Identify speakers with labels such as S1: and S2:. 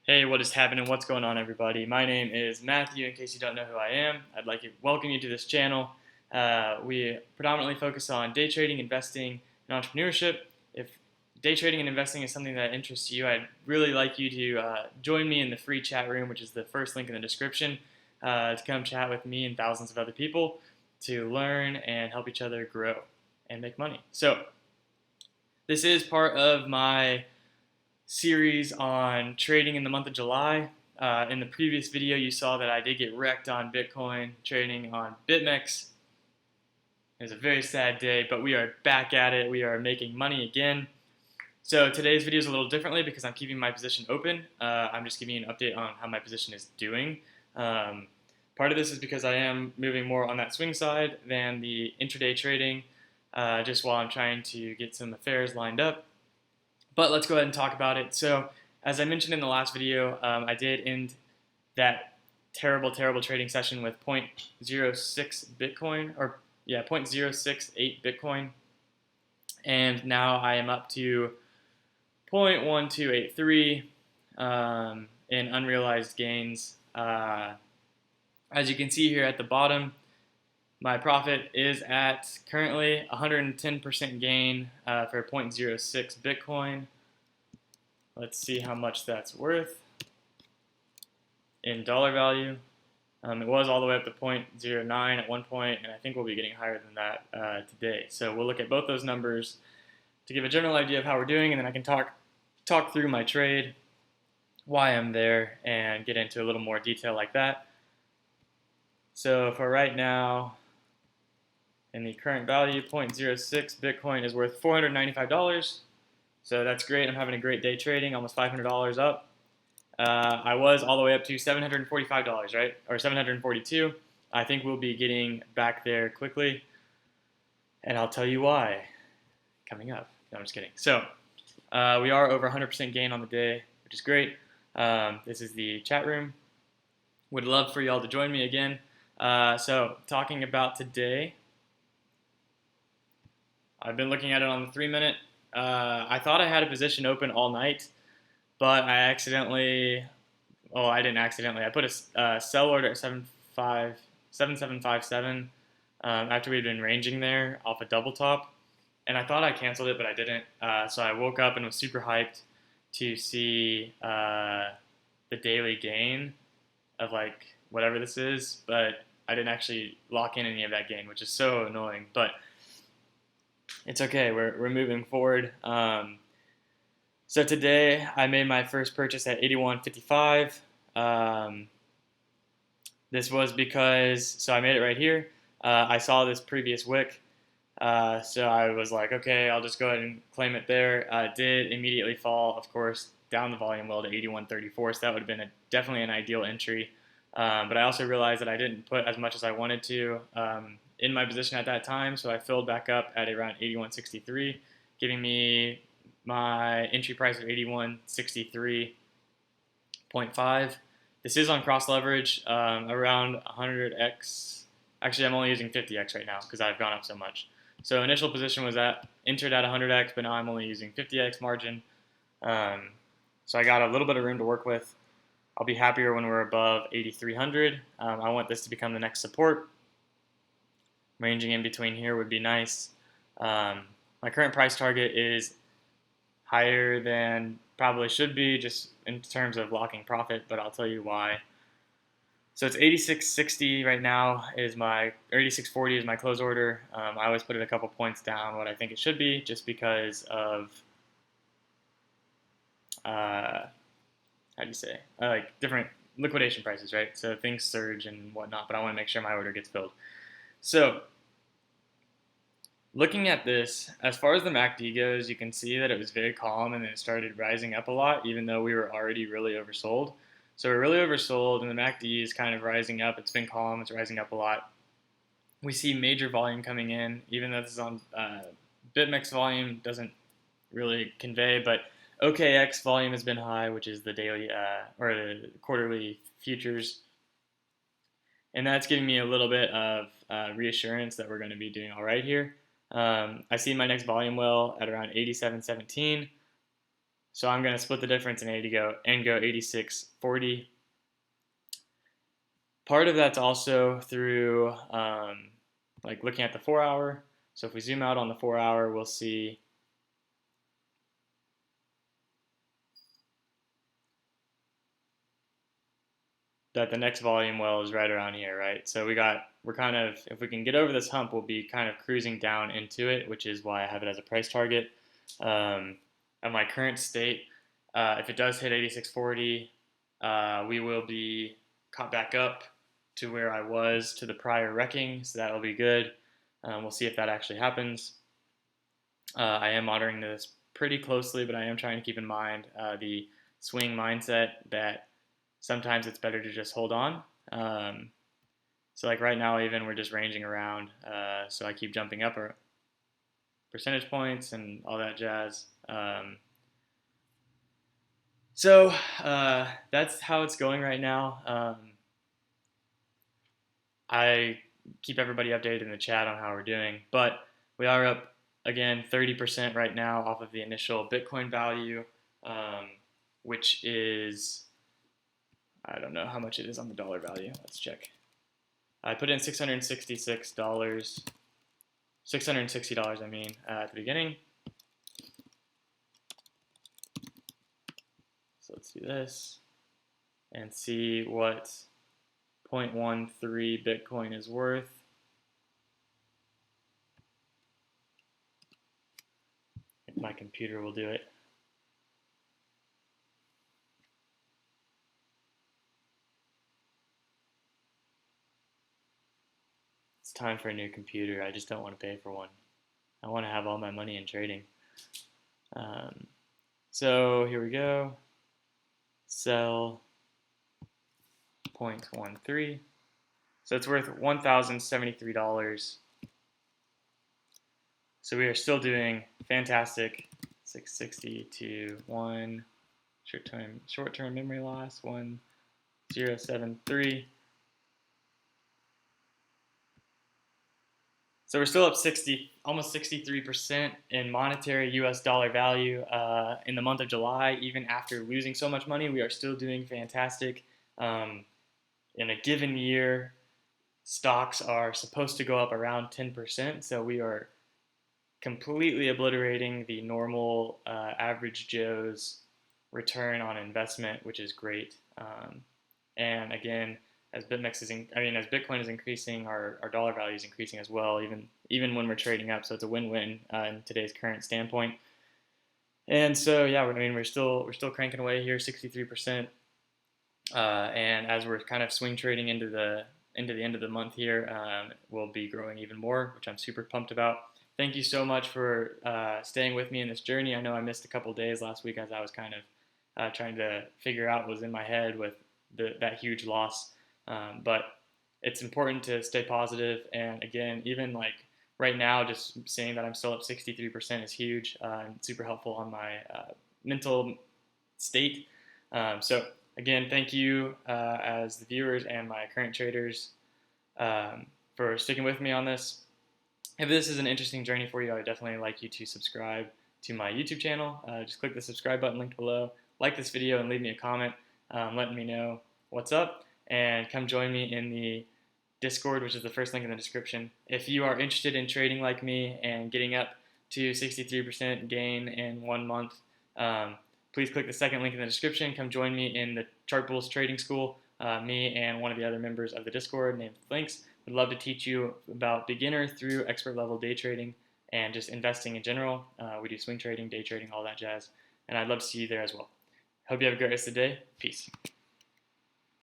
S1: Hey, what is happening? What's going on, everybody? My name is Matthew. In case you don't know who I am, I'd like to welcome you to this channel. We predominantly focus on day trading, investing, and entrepreneurship. If day trading and investing is something that interests you, I'd really like you to join me in the free chat room, which is the first link in the description, to come chat with me and thousands of other people to learn and help each other grow and make money. So, this is part of my series on trading in the month of July. In the previous video, you saw that I did get wrecked on Bitcoin trading on BitMEX. It was a very sad day, but we are back at it. We are making money again. So today's video is a little differently because I'm keeping my position open. I'm just giving you an update on how my position is doing. Part of this is because I am moving more on that swing side than the intraday trading, just while I'm trying to get some affairs lined up. But let's go ahead and talk about it. So, as I mentioned in the last video, I did end that terrible trading session with 0.06 Bitcoin, or 0.068 Bitcoin. And now I am up to 0.1283 in unrealized gains. As you can see here at the bottom, my profit is at currently 110% gain for 0.06 Bitcoin. Let's see how much that's worth in dollar value. It was all the way up to 0.09 at one point, and I think we'll be getting higher than that today. So we'll look at both those numbers to give a general idea of how we're doing, and then I can talk through my trade, why I'm there, and get into a little more detail like that. So for right now, in the current value, 0.06 Bitcoin is worth $495. So that's great. I'm having a great day trading, almost $500 up. I was all the way up to $745, right? Or $742. I think we'll be getting back there quickly. And I'll tell you why coming up. No, I'm just kidding. So we are over 100% gain on the day, which is great. This is the chat room. Would love for y'all to join me again. So talking about today, I've been looking at it on the 3-minute. I thought I had a position open all night, but I didn't accidentally. I put a sell order at 7757 after we'd been ranging there off a double top, and I thought I canceled it, but I didn't. So I woke up and was super hyped to see the daily gain of like whatever this is, but I didn't actually lock in any of that gain, which is so annoying. But it's okay. We're moving forward. So today I made my first purchase at 81.55. This was because I made it right here. I saw this previous wick, so I was like, okay, I'll just go ahead and claim it there. It did immediately fall, of course, down the volume well to 81.34. So that would have been definitely an ideal entry. But I also realized that I didn't put as much as I wanted to in my position at that time, so I filled back up at around 81.63, giving me my entry price of 81.63.5. This is on cross leverage, around 100x. Actually, I'm only using 50x right now because I've gone up so much. So initial position was entered at 100x, but now I'm only using 50x margin. So I got a little bit of room to work with. I'll be happier when we're above 8,300. I want this to become the next support. Ranging in between here would be nice. My current price target is higher than probably should be just in terms of locking profit, but I'll tell you why. So it's 86.60 right now or 86.40 is my close order. I always put it a couple points down what I think it should be just because of like different liquidation prices, right? So things surge and whatnot, but I want to make sure my order gets filled. So looking at this, as far as the MACD goes, you can see that it was very calm and then it started rising up a lot, even though we were already really oversold. So we're really oversold and the MACD is kind of rising up. It's been calm, it's rising up a lot. We see major volume coming in, even though this is on BitMEX volume, doesn't really convey, but OKX volume has been high, which is the daily or the quarterly futures. And that's giving me a little bit of reassurance that we're going to be doing all right here. I see my next volume well at around 87.17. So I'm going to split the difference in 80 and go 86.40. Part of that's also through like looking at the 4-hour. So if we zoom out on the 4-hour, we'll see that the next volume well is right around here, right? So we're kind of, if we can get over this hump, we'll be kind of cruising down into it, which is why I have it as a price target. At my current state, if it does hit 86.40, we will be caught back up to where I was to the prior wrecking, so that'll be good. We'll see if that actually happens. I am monitoring this pretty closely, but I am trying to keep in mind the swing mindset that sometimes it's better to just hold on. So like right now, even we're just ranging around, so I keep jumping up percentage points and all that jazz. So that's how it's going right now. I keep everybody updated in the chat on how we're doing, but we are up again 30% right now off of the initial Bitcoin value, which is, I don't know how much it is on the dollar value. Let's check. I put in $660 I mean, at the beginning. So let's do this and see what 0.13 Bitcoin is worth. If my computer will do it. It's time for a new computer. I just don't want to pay for one. I want to have all my money in trading. So here we go. Sell 0.13. So it's worth $1,073. So we are still doing fantastic. 660 to 1 short-term memory loss 1073. So we're still up almost 63% in monetary US dollar value in the month of July. Even after losing so much money, we are still doing fantastic. In a given year, stocks are supposed to go up around 10%, so we are completely obliterating the normal average Joe's return on investment, which is great. And again, as Bitcoin is increasing, our dollar value is increasing as well, even when we're trading up. So it's a win-win in today's current standpoint. And so yeah, we're still cranking away here, 63%. And as we're kind of swing trading into the end of the month here, we'll be growing even more, which I'm super pumped about. Thank you so much for staying with me in this journey. I know I missed a couple days last week as I was kind of trying to figure out what was in my head with that huge loss. But it's important to stay positive. And again, even like right now, just saying that I'm still up 63% is huge and super helpful on my mental state. So again, thank you as the viewers and my current traders for sticking with me on this. If this is an interesting journey for you, I would definitely like you to subscribe to my YouTube channel. Just click the subscribe button linked below. Like this video and leave me a comment letting me know what's up. And come join me in the Discord, which is the first link in the description. If you are interested in trading like me and getting up to 63% gain in 1 month, please click the second link in the description. Come join me in the Chart Bulls Trading School. Me and one of the other members of the Discord named Links would love to teach you about beginner through expert level day trading and just investing in general. We do swing trading, day trading, all that jazz. And I'd love to see you there as well. Hope you have a great rest of the day. Peace.